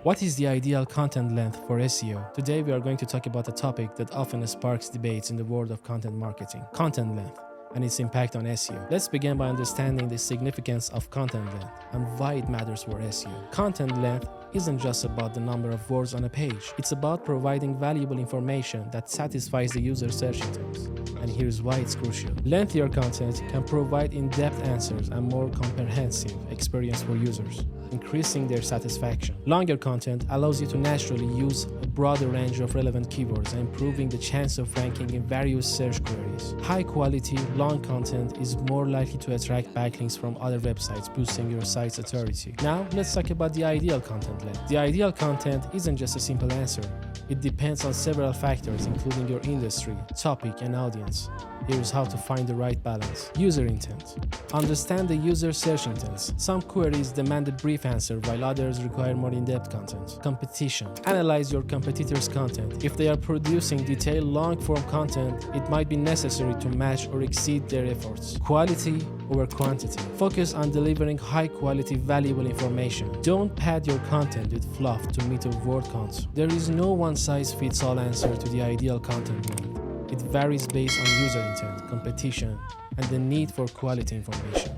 What is the ideal content length for SEO? Today we are going to talk about a topic that often sparks debates in the world of content marketing: content length and its impact on SEO. Let's begin by understanding the significance of content length and why it matters for SEO. Content length isn't just about the number of words on a page. It's about providing valuable information that satisfies the user searching terms. And here's why it's crucial. Lengthier content can provide in-depth answers and more comprehensive experience for users, increasing their satisfaction. Longer content allows you to naturally use a broader range of relevant keywords, improving the chance of ranking in various search queries. High-quality, long content is more likely to attract backlinks from other websites, boosting your site's authority. Now, let's talk about the ideal content length. The ideal content isn't just a simple answer. It depends on several factors, including your industry, topic, and audience. Here's how to find the right balance. User intent. Understand the user search intents. Some queries demand a brief answer, while others require more in-depth content. Competition. Analyze your competitors' content. If they are producing detailed long-form content, it might be necessary to match or exceed their efforts. Quality over quantity. Focus on delivering high-quality, valuable information. Don't pad your content with fluff to meet a word count. There is no one-size-fits-all answer to the ideal content length. It varies based on user intent, competition, and the need for quality information.